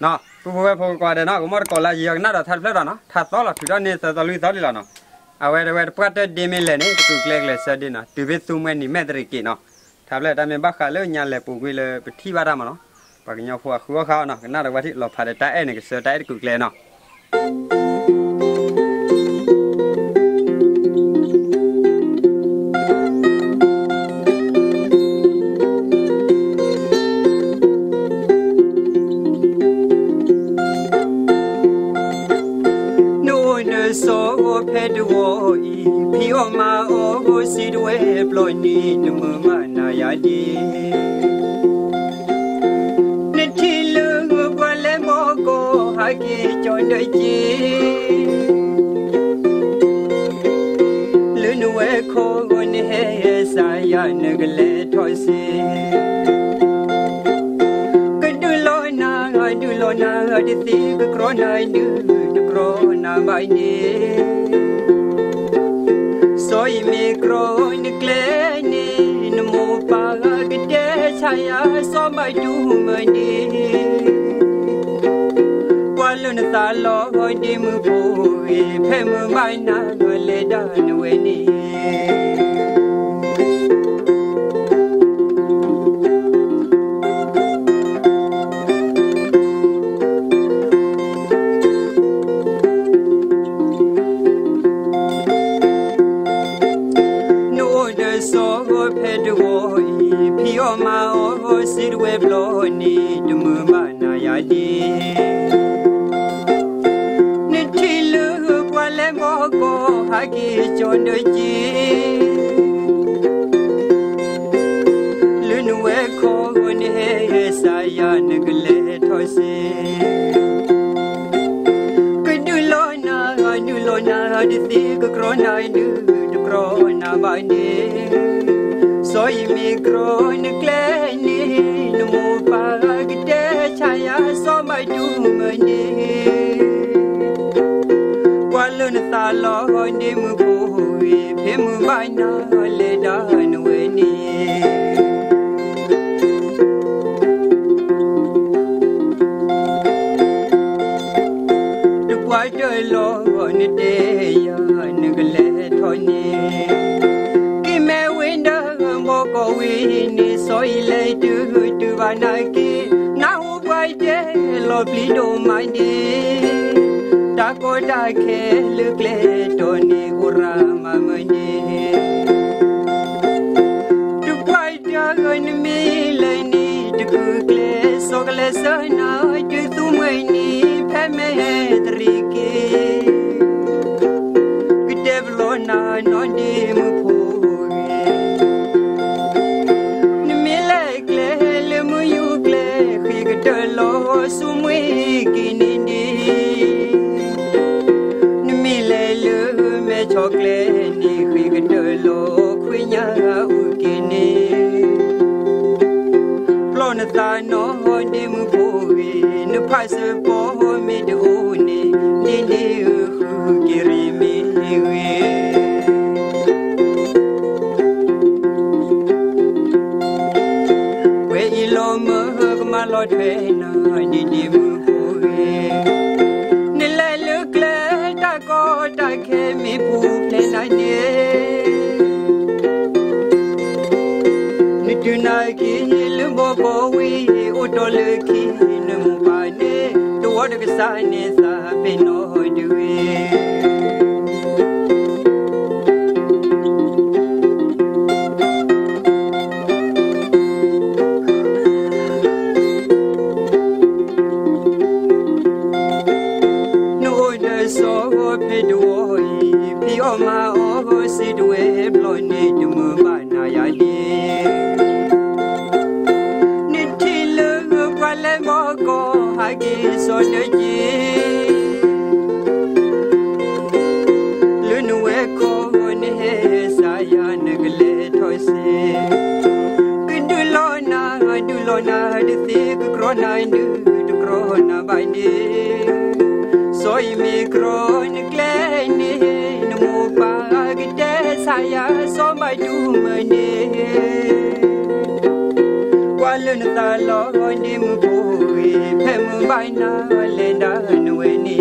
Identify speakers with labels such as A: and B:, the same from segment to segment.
A: เนาะผู้ผู้ผู้กว่าเด้อเนาะก็มอดก็ละอย่างน่าจะทัดเปล่าเนาะทัดต่อละถึงตอนนี้จะลุยต่อดีละเนาะเอาไว้ปัดเดมิเลนี่ตุกเล็กเลยเสดีเนาะตุเวตุเมนี่แม่ตริกีเนาะทับเลยแต่เมบักขาเลยยันเลยปูกุยเลยไปที่บ้านมาเนาะปากยาพัวขัวเขาเนาะน่าจะว่าที่เราพาได้แต่เอ็นก็เสือได้ตุกเล็กเนาะโซเพดโวอีพี่ออกมาโอ้สิด้วยปล่อยนี่นมือมานายาดีนึกที่ลืมกว่าแล้วโมโกหากีจนได้จีลืนเวโควันเฮสายานึกเลทอยซีก็ดูโลนาดิสิก็กรอนายนึกกรอนาบายนี่สอยมีกรอนเกลนี่นโมปากกเดชายาสอมไปดูมันดีกว่าลุนตาลอยดีมือปูเพมือใบหน้าเลดานเวนีพี่ออกมาโอ้สิรวยปลอยนี่ดูมือมานายาดีนึกที่ลืมว่าแล้วโมโกหากีจนได้จีลืนเวโควันเฮสายานึกเลทอยซีก็ดูโลนาดิสิก็กรอนายดูกรอนาบายนี่สอยมีกรอนเกลนี่นโมปากเดชายาสอมไปดูมันนี่กว่าลุนตาลอยดีมือปูเพมือใบหน้าเลดานเวนีดูกว่าเดลอนเดียนึกเลทอยนี่ก็วินิสอยเลยดูบานากีน้าอุบายเดลอบลีโดมันดีตาโกตาเคลึกเลตอนีอุรามามันดีดูไปเดินมีเลยนี่ดูกเลสกเลสนาดูตุมวยนี่เพเมตริกีกเดบลนานอนดีมือพูสุมวยกินดีนมีเลลือเมชอกเลนี่คุยกันเดโลคุยยาอุกินีปลอนตาโนดีมือพูวีนพาสปอมีดูนี่ดีกิริมีวีเวอีโลมมาลอดเวนาดีมือพูนี่แหละลึกเลยตาก็ตาแค่มีผู้เพลนนี่นึกดูนากีลืมบ่วีอุดลึกขีนมุปานีตัวดึกสายนี่ซาเป็นโนดูพี่ออกมาโอ้สิด้วยปล่อยนี่ดูมือบ้านายาดีนึกที่ลืมกว่าแล้วโมโกหากีสอนได้จีลืนเวโควันเฮสายานึกเลทอยซีก็ดูโลนาดิสิก็กรอนายดูกรอนาบายนี่สอยมีกรอนเกลนี่นโมปากเดสายาสอมไปดูมันนี่กว่าลุน Plon ta lo ni mu po phe mu bai na le da nwe ni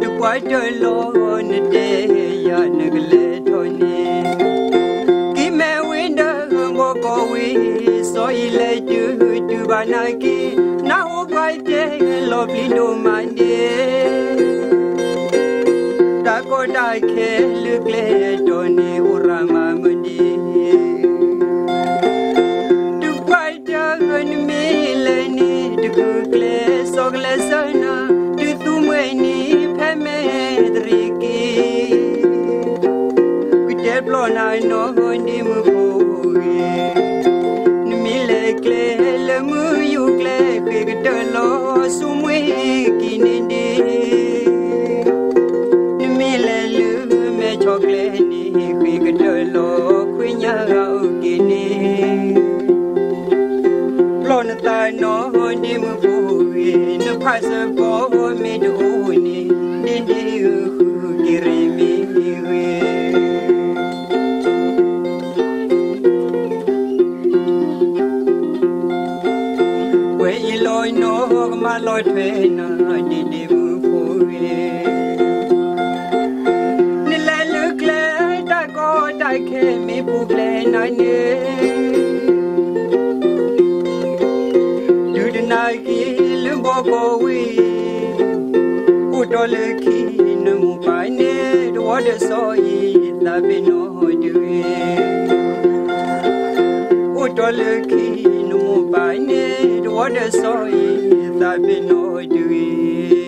A: Tu kwai de lo ni de ya nagle tho ni Ki me winda mo ko wi so I le tu ba na ki na ho kwai de lo pli no man de Ta ko dai ke lu gle to ni urama mandi Tu kwai de mi le ni tu gle so gle sana tu tu mwe ni phe me driki Ku de blo na no ni mu po Ni mi le gle le mu yu gle ke de lo su mwe ki ni di Chocolate ni quick dolo quinya gini Plonata no ni mu fu no pasa po me do ni ndi kirimi we loy no ma loy thwe na ndi mu fu I came me bugle na ne Du de na ki lumbo ko wi U dole ki no mu pa ne do de so yi la be no du U dole ki no mu pa ne do de so yi la be no du